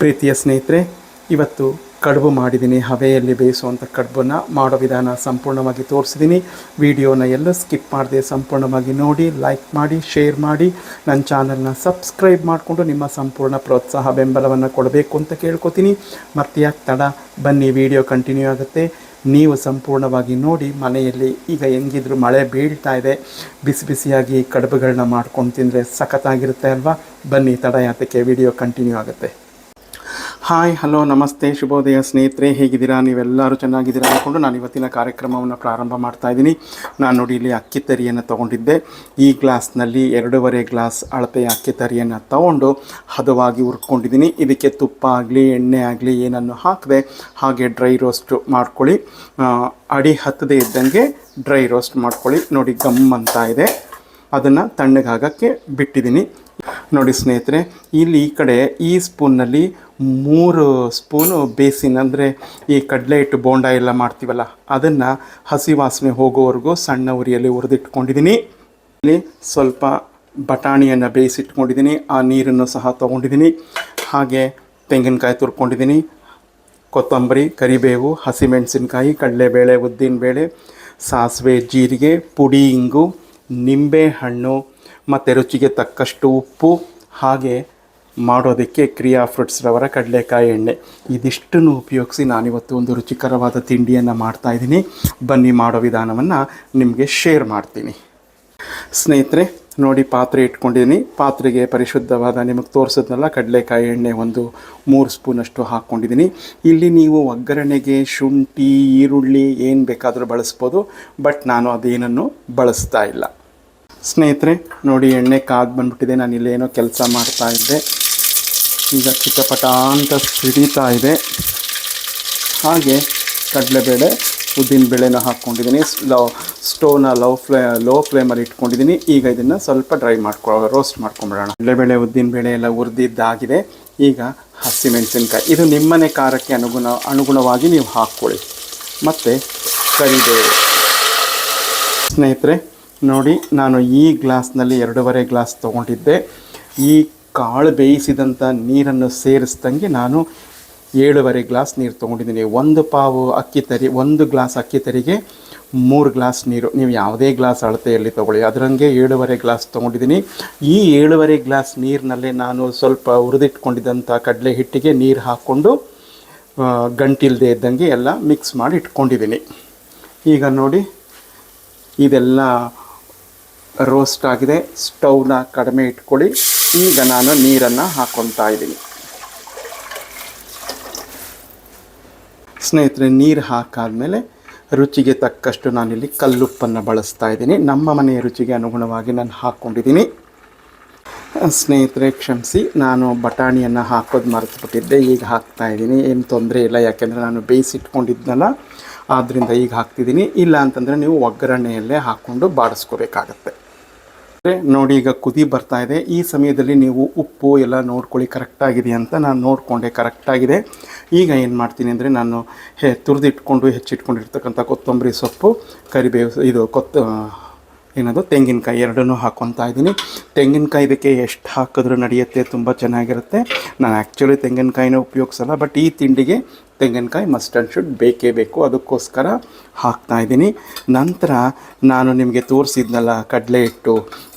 ಪ್ರೀತಿಯ ಸ್ನೇಹಿತರೆ, ಇವತ್ತು ಕಡುಬು ಮಾಡಿದ್ದೀನಿ. ಹವೆಯಲ್ಲಿ ಬೇಯಿಸುವಂಥ ಕಡುಬನ್ನು ಮಾಡೋ ವಿಧಾನ ಸಂಪೂರ್ಣವಾಗಿ ತೋರಿಸಿದ್ದೀನಿ. ವಿಡಿಯೋನ ಎಲ್ಲ ಸ್ಕಿಪ್ ಮಾಡದೆ ಸಂಪೂರ್ಣವಾಗಿ ನೋಡಿ, ಲೈಕ್ ಮಾಡಿ, ಶೇರ್ ಮಾಡಿ, ನನ್ನ ಚಾನಲ್ನ ಸಬ್ಸ್ಕ್ರೈಬ್ ಮಾಡಿಕೊಂಡು ನಿಮ್ಮ ಸಂಪೂರ್ಣ ಪ್ರೋತ್ಸಾಹ ಬೆಂಬಲವನ್ನು ಕೊಡಬೇಕು ಅಂತ ಕೇಳ್ಕೊತೀನಿ. ಮತ್ತೆ ಯಾಕೆ ತಡ, ಬನ್ನಿ ವಿಡಿಯೋ ಕಂಟಿನ್ಯೂ ಆಗುತ್ತೆ. ನೀವು ಸಂಪೂರ್ಣವಾಗಿ ನೋಡಿ. ಮನೆಯಲ್ಲಿ ಈಗ ಹೆಂಗಿದ್ರು ಮಳೆ ಬೀಳ್ತಾ ಇದೆ, ಬಿಸಿ ಬಿಸಿಯಾಗಿ ಕಡುಬುಗಳನ್ನ ಮಾಡ್ಕೊಂಡು ತಿಂದರೆ ಸಖತ್ತಾಗಿರುತ್ತೆ ಅಲ್ವಾ? ಬನ್ನಿ, ತಡ ಯಾತಕ್ಕೆ, ವಿಡಿಯೋ ಕಂಟಿನ್ಯೂ ಆಗುತ್ತೆ. ಹಾಯ್, ಹಲೋ, ನಮಸ್ತೆ, ಶುಭೋದಯ ಸ್ನೇಹಿತರೆ, ಹೇಗಿದ್ದೀರಾ? ನೀವೆಲ್ಲರೂ ಚೆನ್ನಾಗಿದ್ದೀರಾ ಅಂದ್ಕೊಂಡು ನಾನು ಇವತ್ತಿನ ಕಾರ್ಯಕ್ರಮವನ್ನು ಪ್ರಾರಂಭ ಮಾಡ್ತಾಯಿದ್ದೀನಿ. ನಾನು ನೋಡಿ ಇಲ್ಲಿ ಅಕ್ಕಿ ತರಿಯನ್ನು ತೊಗೊಂಡಿದ್ದೆ. ಈ ಗ್ಲಾಸ್ನಲ್ಲಿ 2.5 ಗ್ಲಾಸ್ ಅಳತೆಯ ಅಕ್ಕಿ ತರಿಯನ್ನು ತೊಗೊಂಡು ಹದವಾಗಿ ಹುರ್ಕೊಂಡಿದ್ದೀನಿ. ಇದಕ್ಕೆ ತುಪ್ಪ ಆಗಲಿ ಎಣ್ಣೆ ಆಗಲಿ ಏನನ್ನು ಹಾಕದೆ ಹಾಗೆ ಡ್ರೈ ರೋಸ್ಟ್ ಮಾಡ್ಕೊಳ್ಳಿ. ಅಡಿ ಹತ್ತದೇ ಇದ್ದಂಗೆ ಡ್ರೈ ರೋಸ್ಟ್ ಮಾಡ್ಕೊಳ್ಳಿ. ನೋಡಿ, ಗಮ್ ಅಂತ ಇದೆ, ಅದನ್ನು ತಣ್ಣಗಾಗಕ್ಕೆ ಬಿಟ್ಟಿದ್ದೀನಿ. ನೋಡಿ ಸ್ನೇಹಿತರೆ, ಇಲ್ಲಿ ಈ ಕಡೆ ಈ ಸ್ಪೂನ್ನಲ್ಲಿ 3 ಸ್ಪೂನು ಬೇಸಿನ್, ಅಂದರೆ ಈ ಕಡಲೆ ಹಿಟ್ಟು ಬೋಂಡ ಎಲ್ಲ ಮಾಡ್ತೀವಲ್ಲ, ಅದನ್ನು ಹಸಿ ವಾಸನೆ ಹೋಗೋವರೆಗೂ ಸಣ್ಣ ಉರಿಯಲ್ಲಿ ಹುರಿದಿಟ್ಕೊಂಡಿದ್ದೀನಿ. ಇಲ್ಲಿ ಸ್ವಲ್ಪ ಬಟಾಣಿಯನ್ನು ಬೇಯಿಸಿಟ್ಕೊಂಡಿದ್ದೀನಿ, ಆ ನೀರನ್ನು ಸಹ ತೊಗೊಂಡಿದ್ದೀನಿ. ಹಾಗೆ ತೆಂಗಿನಕಾಯಿ ತುರ್ಕೊಂಡಿದ್ದೀನಿ, ಕೊತ್ತಂಬರಿ, ಕರಿಬೇವು, ಹಸಿಮೆಣಸಿನ್ಕಾಯಿ, ಕಡಲೆಬೇಳೆ, ಉದ್ದಿನಬೇಳೆ, ಸಾಸಿವೆ, ಜೀರಿಗೆ, ಪುಡಿ ಇಂಗು, ನಿಂಬೆಹಣ್ಣು ಮತ್ತು ರುಚಿಗೆ ತಕ್ಕಷ್ಟು ಉಪ್ಪು, ಹಾಗೆ ಮಾಡೋದಕ್ಕೆ ಕ್ರಿಯಾ ಫ್ರೂಟ್ಸ್ ರವರ ಕಡಲೆಕಾಯಿ ಎಣ್ಣೆ. ಇದಿಷ್ಟನ್ನು ಉಪಯೋಗಿಸಿ ನಾನಿವತ್ತು ಒಂದು ರುಚಿಕರವಾದ ತಿಂಡಿಯನ್ನು ಮಾಡ್ತಾಯಿದ್ದೀನಿ. ಬನ್ನಿ, ಮಾಡೋ ವಿಧಾನವನ್ನು ನಿಮಗೆ ಶೇರ್ ಮಾಡ್ತೀನಿ. ಸ್ನೇಹಿತರೆ ನೋಡಿ, ಪಾತ್ರೆ ಇಟ್ಕೊಂಡಿದ್ದೀನಿ. ಪಾತ್ರೆಗೆ ಪರಿಶುದ್ಧವಾದ ನಿಮಗೆ ತೋರಿಸಿದ್ನಲ್ಲ ಕಡಲೆಕಾಯಿ ಎಣ್ಣೆ ಒಂದು 3 ಸ್ಪೂನಷ್ಟು ಹಾಕ್ಕೊಂಡಿದ್ದೀನಿ. ಇಲ್ಲಿ ನೀವು ಒಗ್ಗರಣೆಗೆ ಶುಂಠಿ, ಈರುಳ್ಳಿ ಏನು ಬೇಕಾದರೂ ಬಳಸ್ಬೋದು, ಬಟ್ ನಾನು ಅದೇನನ್ನು ಬಳಸ್ತಾ ಇಲ್ಲ. ಸ್ನೇಹಿತರೆ ನೋಡಿ, ಎಣ್ಣೆ ಕಾದು ಬಂದುಬಿಟ್ಟಿದೆ. ನಾನು ಇಲ್ಲೇನೋ ಕೆಲಸ ಮಾಡ್ತಾಯಿದ್ದೆ, ಈಗ ಚಿಟಪಟ ಅಂತ ಸಿಡಿತಾ ಇದೆ. ಹಾಗೆ ಕಡಲೆಬೇಳೆ, ಉದ್ದಿನಬೇಳೆನ ಹಾಕ್ಕೊಂಡಿದ್ದೀನಿ. ಸ್ಟೋವ್ನ ಲೋ ಫ್ಲೇಮಲ್ಲಿ ಇಟ್ಕೊಂಡಿದ್ದೀನಿ. ಈಗ ಇದನ್ನು ಸ್ವಲ್ಪ ರೋಸ್ಟ್ ಮಾಡ್ಕೊಂಬಿಡೋಣ. ಕಡಲೆಬೇಳೆ, ಉದ್ದಿನಬೇಳೆ ಎಲ್ಲ ಹುರಿದಿದ್ದಾಗಿದೆ. ಈಗ ಹಸಿಮೆಣಸಿನ್ಕಾಯಿ, ಇದು ನಿಮ್ಮನೆ ಖಾರಕ್ಕೆ ಅನುಗುಣವಾಗಿ ನೀವು ಹಾಕ್ಕೊಳ್ಳಿ. ಮತ್ತು ಕರಿಬೇವು. ಸ್ನೇಹಿತರೆ ನೋಡಿ, ನಾನು ಈ ಗ್ಲಾಸ್ನಲ್ಲಿ 2.5 ಗ್ಲಾಸ್ ತೊಗೊಂಡಿದ್ದೆ. ಈ ಕಾಳು ಬೇಯಿಸಿದಂಥ ನೀರನ್ನು ಸೇರಿಸ್ದಂಗೆ ನಾನು 7.5 ಗ್ಲಾಸ್ ನೀರು ತೊಗೊಂಡಿದ್ದೀನಿ. 1 ಗ್ಲಾಸ್ ಅಕ್ಕಿ ತರಿಗೆ 3 ಗ್ಲಾಸ್ ನೀರು. ನೀವು ಯಾವುದೇ ಗ್ಲಾಸ್ ಅಳತೆಯಲ್ಲಿ ತೊಗೊಳ್ಳಿ, ಅದರಂಗೆ 7.5 ಗ್ಲಾಸ್ ತೊಗೊಂಡಿದ್ದೀನಿ. ಈ 7.5 ಗ್ಲಾಸ್ ನೀರಿನಲ್ಲೇ ನಾನು ಸ್ವಲ್ಪ ಹುರಿದಿಟ್ಕೊಂಡಿದ್ದಂಥ ಕಡಲೆ ಹಿಟ್ಟಿಗೆ ನೀರು ಹಾಕ್ಕೊಂಡು ಗಂಟಿಲ್ಲದೆ ಇದ್ದಂಗೆ ಎಲ್ಲ ಮಿಕ್ಸ್ ಮಾಡಿ ಇಟ್ಕೊಂಡಿದ್ದೀನಿ. ಈಗ ನೋಡಿ, ಇದೆಲ್ಲ ರೋಸ್ಟ್ ಆಗಿದೆ. ಸ್ಟವ್ನ ಕಡಿಮೆ ಇಟ್ಕೊಳ್ಳಿ. ಈಗ ನಾನು ನೀರನ್ನು ಹಾಕ್ಕೊತಾ ಇದ್ದೀನಿ. ಸ್ನೇಹಿತರೆ, ನೀರು ಹಾಕಾದ್ಮೇಲೆ ರುಚಿಗೆ ತಕ್ಕಷ್ಟು ನಾನಿಲ್ಲಿ ಕಲ್ಲುಪ್ಪನ್ನು ಬಳಸ್ತಾ ಇದ್ದೀನಿ. ನಮ್ಮ ಮನೆಯ ರುಚಿಗೆ ಅನುಗುಣವಾಗಿ ನಾನು ಹಾಕ್ಕೊಂಡಿದ್ದೀನಿ. ಸ್ನೇಹಿತರೆ ಕ್ಷಮಿಸಿ, ನಾನು ಬಟಾಣಿಯನ್ನು ಹಾಕೋದು ಮರೆತುಬಿಟ್ಟಿದ್ದೆ. ಈಗ ಹಾಕ್ತಾಯಿದ್ದೀನಿ, ಏನು ತೊಂದರೆ ಇಲ್ಲ, ಯಾಕೆಂದರೆ ನಾನು ಬೇಯಿಸಿಟ್ಕೊಂಡಿದ್ನಲ್ಲ, ಆದ್ದರಿಂದ ಈಗ ಹಾಕ್ತಿದ್ದೀನಿ. ಇಲ್ಲ ಅಂತಂದರೆ ನೀವು ಒಗ್ಗರಣೆಯಲ್ಲೇ ಹಾಕ್ಕೊಂಡು ಬಾಡಿಸ್ಕೋಬೇಕಾಗತ್ತೆ. ನೋಡಿ, ಈಗ ಕುದಿ ಬರ್ತಾ ಇದೆ. ಈ ಸಮಯದಲ್ಲಿ ನೀವು ಉಪ್ಪು ಎಲ್ಲ ನೋಡ್ಕೊಳ್ಳಿ, ಕರೆಕ್ಟಾಗಿದೆ ಅಂತ. ನಾನು ನೋಡಿಕೊಂಡೆ, ಕರೆಕ್ಟಾಗಿದೆ. ಈಗ ಏನು ಮಾಡ್ತೀನಿ ಅಂದರೆ, ನಾನು ತುರಿದಿಟ್ಕೊಂಡು ಹೆಚ್ಚಿಟ್ಕೊಂಡಿರ್ತಕ್ಕಂಥ ಕೊತ್ತಂಬರಿ ಸೊಪ್ಪು, ಕರಿಬೇವು, ತೆಂಗಿನಕಾಯಿ ಎರಡನ್ನೂ ಹಾಕ್ಕೊತಾ ಇದ್ದೀನಿ. ತೆಂಗಿನಕಾಯಿ ಇದಕ್ಕೆ ಎಷ್ಟು ಹಾಕಿದ್ರೂ ನಡೆಯುತ್ತೆ, ತುಂಬ ಚೆನ್ನಾಗಿರುತ್ತೆ. ನಾನು ಆ್ಯಕ್ಚುಲಿ ತೆಂಗಿನಕಾಯಿನ ಉಪಯೋಗಿಸಲ್ಲ, ಬಟ್ ಈ ತಿಂಡಿಗೆ ತೆಂಗಿನಕಾಯಿ ಮಸ್ಟ್ ಆ್ಯಂಡ್ ಶುಡ್ ಬೇಕೇ ಬೇಕು, ಅದಕ್ಕೋಸ್ಕರ ಹಾಕ್ತಾಯಿದ್ದೀನಿ. ನಂತರ ನಾನು ನಿಮಗೆ ತೋರಿಸಿದ್ನಲ್ಲ ಕಡಲೆ ಹಿಟ್ಟು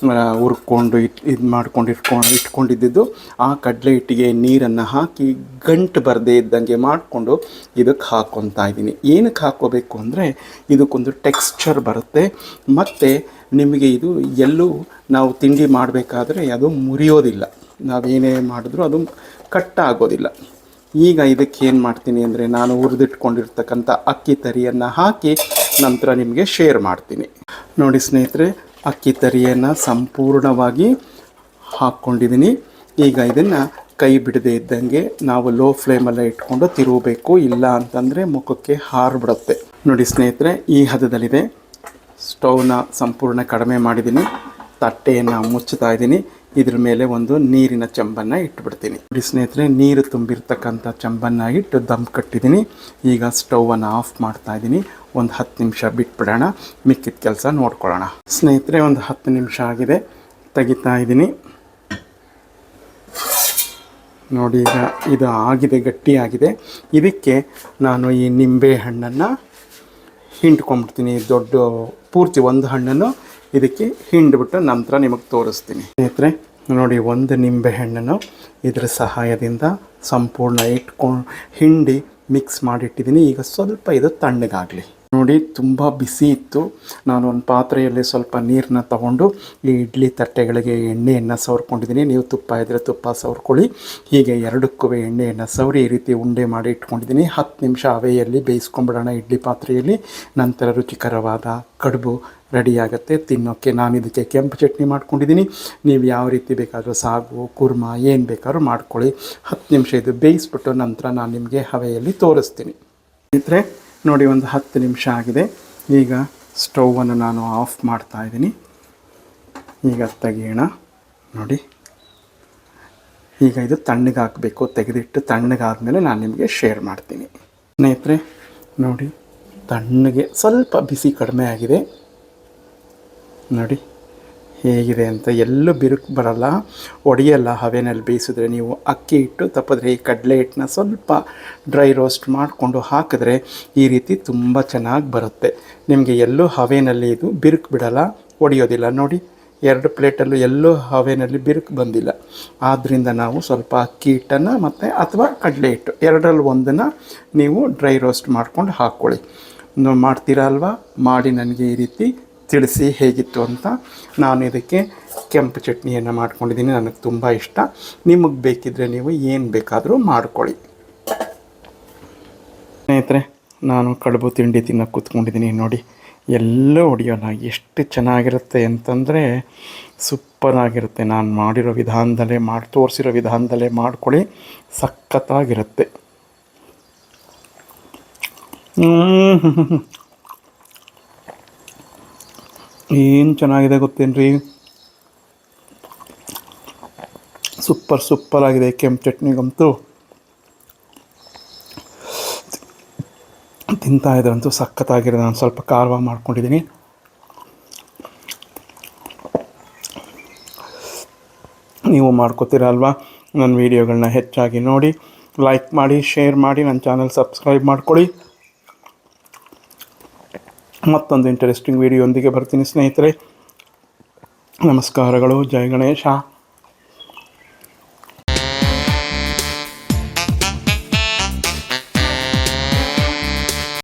ಹುರ್ಕೊಂಡು ಇಟ್ಕೊಂಡಿದ್ದು, ಆ ಕಡಲೆ ಹಿಟ್ಟಿಗೆ ನೀರನ್ನು ಹಾಕಿ ಗಂಟು ಬರದೇ ಇದ್ದಂಗೆ ಮಾಡಿಕೊಂಡು ಇದಕ್ಕೆ ಹಾಕ್ಕೊತಾ ಇದ್ದೀನಿ. ಏನಕ್ಕೆ ಹಾಕ್ಕೋಬೇಕು ಅಂದರೆ, ಇದಕ್ಕೊಂದು ಟೆಕ್ಸ್ಚರ್ ಬರುತ್ತೆ. ಮತ್ತು ನಿಮಗೆ ಇದು ಎಲ್ಲೂ ನಾವು ತಿಂಡಿ ಮಾಡಬೇಕಾದ್ರೆ ಅದು ಮುರಿಯೋದಿಲ್ಲ, ನಾವೇನೇ ಮಾಡಿದ್ರೂ ಅದು ಕಟ್ಟಾಗೋದಿಲ್ಲ. ಈಗ ಇದಕ್ಕೆ ಏನು ಮಾಡ್ತೀನಿ ಅಂದರೆ, ನಾನು ಹುರಿದಿಟ್ಕೊಂಡಿರ್ತಕ್ಕಂಥ ಅಕ್ಕಿ ತರಿಯನ್ನು ಹಾಕಿ ನಂತರ ನಿಮಗೆ ಶೇರ್ ಮಾಡ್ತೀನಿ. ನೋಡಿ ಸ್ನೇಹಿತರೆ, ಅಕ್ಕಿ ತರಿಯನ್ನು ಸಂಪೂರ್ಣವಾಗಿ ಹಾಕ್ಕೊಂಡಿದ್ದೀನಿ. ಈಗ ಇದನ್ನು ಕೈ ಬಿಡದೇ ಇದ್ದಂಗೆ ನಾವು ಲೋ ಫ್ಲೇಮಲ್ಲೇ ಇಟ್ಕೊಂಡು ತಿರುಗಬೇಕು, ಇಲ್ಲ ಅಂತಂದರೆ ಮುಖಕ್ಕೆ ಹಾರಿಬಿಡುತ್ತೆ. ನೋಡಿ ಸ್ನೇಹಿತರೆ, ಈ ಹದದಲ್ಲಿದೆ. ಸ್ಟವ್ನ ಸಂಪೂರ್ಣ ಕಡಿಮೆ ಮಾಡಿದ್ದೀನಿ. ತಟ್ಟೆಯನ್ನು ಮುಚ್ಚುತ್ತಾ ಇದ್ದೀನಿ. ಇದ್ರ ಮೇಲೆ ಒಂದು ನೀರಿನ ಚಂಬನ್ನು ಇಟ್ಬಿಡ್ತೀನಿ. ನೋಡಿ ಸ್ನೇಹಿತರೆ, ನೀರು ತುಂಬಿರ್ತಕ್ಕಂಥ ಚಂಬನ್ನು ಇಟ್ಟು ದಮ್ ಕಟ್ಟಿದ್ದೀನಿ. ಈಗ ಸ್ಟವನ್ನು ಆಫ್ ಮಾಡ್ತಾ ಇದ್ದೀನಿ. ಒಂದು 10 ನಿಮಿಷ ಬಿಟ್ಬಿಡೋಣ, ಮಿಕ್ಕಿದ ಕೆಲಸ ನೋಡ್ಕೊಳ್ಳೋಣ. ಸ್ನೇಹಿತರೆ, ಒಂದು 10 ನಿಮಿಷ ಆಗಿದೆ, ತೆಗಿತಾ ಇದ್ದೀನಿ. ನೋಡಿ ಈಗ ಇದು ಆಗಿದೆ, ಗಟ್ಟಿಯಾಗಿದೆ. ಇದಕ್ಕೆ ನಾನು ಈ ನಿಂಬೆ ಹಣ್ಣನ್ನು ಹಿಂಡ್ಕೊಂಡ್ಬಿಡ್ತೀನಿ. ದೊಡ್ಡ ಪೂರ್ತಿ ಒಂದು ಹಣ್ಣನ್ನು ಇದಕ್ಕೆ ಹಿಂಡ್ಬಿಟ್ಟು ನಂತರ ನಿಮಗೆ ತೋರಿಸ್ತೀನಿ. ಸ್ನೇಹಿತರೆ ನೋಡಿ, ಒಂದು ನಿಂಬೆ ಹಣ್ಣನ್ನು ಇದರ ಸಹಾಯದಿಂದ ಸಂಪೂರ್ಣ ಹಿಂಡಿ ಮಿಕ್ಸ್ ಮಾಡಿಟ್ಟಿದ್ದೀನಿ. ಈಗ ಸ್ವಲ್ಪ ಇದು ತಣ್ಣಗಾಗಲಿ. ನೋಡಿ, ತುಂಬ ಬಿಸಿ ಇತ್ತು. ನಾನು ಒಂದು ಪಾತ್ರೆಯಲ್ಲಿ ಸ್ವಲ್ಪ ನೀರನ್ನ ತಗೊಂಡು ಈ ಇಡ್ಲಿ ತಟ್ಟೆಗಳಿಗೆ ಎಣ್ಣೆಯನ್ನು ಸವರ್ಕೊಂಡಿದ್ದೀನಿ. ನೀವು ತುಪ್ಪ ಇದ್ದರೆ ತುಪ್ಪ ಸವರ್ಕೊಳ್ಳಿ. ಹೀಗೆ ಎರಡಕ್ಕೂ ಎಣ್ಣೆಯನ್ನು ಸವರಿ ಈ ರೀತಿ ಉಂಡೆ ಮಾಡಿ ಇಟ್ಕೊಂಡಿದ್ದೀನಿ. 10 ನಿಮಿಷ ಹವೆಯಲ್ಲಿ ಬೇಯಿಸ್ಕೊಂಬಿಡೋಣ ಇಡ್ಲಿ ಪಾತ್ರೆಯಲ್ಲಿ. ನಂತರ ರುಚಿಕರವಾದ ಕಡುಬು ರೆಡಿಯಾಗುತ್ತೆ ತಿನ್ನೋಕ್ಕೆ. ನಾನು ಇದಕ್ಕೆ ಕೆಂಪು ಚಟ್ನಿ ಮಾಡ್ಕೊಂಡಿದ್ದೀನಿ. ನೀವು ಯಾವ ರೀತಿ ಬೇಕಾದರೂ ಸಾಗು, ಕುರ್ಮಾ ಏನು ಬೇಕಾದ್ರೂ ಮಾಡ್ಕೊಳ್ಳಿ. 10 ನಿಮಿಷ ಇದು ಬೇಯಿಸ್ಬಿಟ್ಟು ನಂತರ ನಾನು ನಿಮಗೆ ಹವೆಯಲ್ಲಿ ತೋರಿಸ್ತೀನಿ. ಸ್ನೇಹಿತರೆ ನೋಡಿ, ಒಂದು 10 ನಿಮಿಷ ಆಗಿದೆ. ಈಗ ಸ್ಟೌವನ್ನು ನಾನು ಆಫ್ ಮಾಡ್ತಾಯಿದ್ದೀನಿ. ಈಗ ತೆಗೆಯೋಣ. ನೋಡಿ, ಈಗ ಇದು ತಣ್ಣಗಾಗಬೇಕು. ತೆಗೆದಿಟ್ಟು ತಣ್ಣಗಾದ್ಮೇಲೆ ನಾನು ನಿಮಗೆ ಶೇರ್ ಮಾಡ್ತೀನಿ. ಸ್ನೇಹಿತರೆ ನೋಡಿ, ತಣ್ಣಗೆ ಸ್ವಲ್ಪ ಬಿಸಿ ಕಡಿಮೆ ಆಗಿದೆ. ನೋಡಿ ಹೇಗಿದೆ ಅಂತ. ಎಲ್ಲೂ ಬಿರುಕು ಬರಲ್ಲ, ಒಡೆಯಲ್ಲ. ಹವೆನಲ್ಲಿ ಬೇಯಿಸಿದ್ರೆ ನೀವು ಅಕ್ಕಿ ಹಿಟ್ಟು ತಪ್ಪಿದ್ರೆ ಈ ಕಡಲೆ ಹಿಟ್ಟನ್ನ ಸ್ವಲ್ಪ ಡ್ರೈ ರೋಸ್ಟ್ ಮಾಡಿಕೊಂಡು ಹಾಕಿದ್ರೆ ಈ ರೀತಿ ತುಂಬ ಚೆನ್ನಾಗಿ ಬರುತ್ತೆ. ನಿಮಗೆ ಎಲ್ಲೂ ಹವೆನಲ್ಲಿ ಇದು ಬಿರುಕು ಬಿಡಲ್ಲ, ಒಡೆಯೋದಿಲ್ಲ. ನೋಡಿ, 2 ಪ್ಲೇಟಲ್ಲೂ ಎಲ್ಲೂ ಹವೆನಲ್ಲಿ ಬಿರುಕು ಬಂದಿಲ್ಲ. ಆದ್ದರಿಂದ ನಾವು ಸ್ವಲ್ಪ ಅಕ್ಕಿ ಹಿಟ್ಟನ್ನು ಮತ್ತು ಅಥವಾ ಕಡಲೆ ಹಿಟ್ಟು ಎರಡರಲ್ಲಿ ಒಂದನ್ನು ನೀವು ಡ್ರೈ ರೋಸ್ಟ್ ಮಾಡ್ಕೊಂಡು ಹಾಕ್ಕೊಳ್ಳಿ. ಮಾಡ್ತೀರಾ ಅಲ್ವಾ? ಮಾಡಿ ನನಗೆ ಈ ರೀತಿ ತಿಳಿಸಿ ಹೇಗಿತ್ತು ಅಂತ. ನಾನು ಇದಕ್ಕೆ ಕೆಂಪು ಚಟ್ನಿಯನ್ನು ಮಾಡ್ಕೊಂಡಿದ್ದೀನಿ. ನನಗೆ ತುಂಬ ಇಷ್ಟ. ನಿಮಗೆ ಬೇಕಿದ್ದರೆ ನೀವು ಏನು ಬೇಕಾದರೂ ಮಾಡ್ಕೊಳ್ಳಿ. ಸ್ನೇಹಿತರೆ ನಾನು ಕಡುಬು ತಿಂಡಿ ತಿನ್ನೋಕೆ ಕೂತ್ಕೊಂಡಿದ್ದೀನಿ. ನೋಡಿ, ಎಲ್ಲೂ ಹೊಡೆಯೋಲ್ಲ. ಎಷ್ಟು ಚೆನ್ನಾಗಿರುತ್ತೆ ಅಂತಂದರೆ ಸೂಪರಾಗಿರುತ್ತೆ. ನಾನು ಮಾಡಿರೋ ವಿಧಾನದಲ್ಲೇ ತೋರಿಸಿರೋ ವಿಧಾನದಲ್ಲೇ ಮಾಡ್ಕೊಳ್ಳಿ, ಸಖತ್ತಾಗಿರುತ್ತೆ. ಏನು ಚೆನ್ನಾಗಿದೆ ಗೊತ್ತೇನ್ರಿ? ಸೂಪರಾಗಿದೆ. ಕೆಂಪು ಚಟ್ನಿಗಂತೂ ತಿಂತಾಯಿದ್ರಂತೂ ಸಖತ್ತಾಗಿರೋದು. ನಾನು ಸ್ವಲ್ಪ ಖಾರವಾಗಿ ಮಾಡ್ಕೊಂಡಿದ್ದೀನಿ. ನೀವು ಮಾಡ್ಕೋತೀರ ಅಲ್ವಾ? ನನ್ನ ವೀಡಿಯೋಗಳನ್ನ ಹೆಚ್ಚಾಗಿ ನೋಡಿ, ಲೈಕ್ ಮಾಡಿ, ಶೇರ್ ಮಾಡಿ, ನನ್ನ ಚಾನಲ್ ಸಬ್ಸ್ಕ್ರೈಬ್ ಮಾಡ್ಕೊಳ್ಳಿ. ಮತ್ತೊಂದು ಇಂಟ್ರೆಸ್ಟಿಂಗ್ ವೀಡಿಯೋಂದಿಗೆ ಬರ್ತೀನಿ ಸ್ನೇಹಿತರೆ. ನಮಸ್ಕಾರಗಳು. ಜೈ ಗಣೇಶ.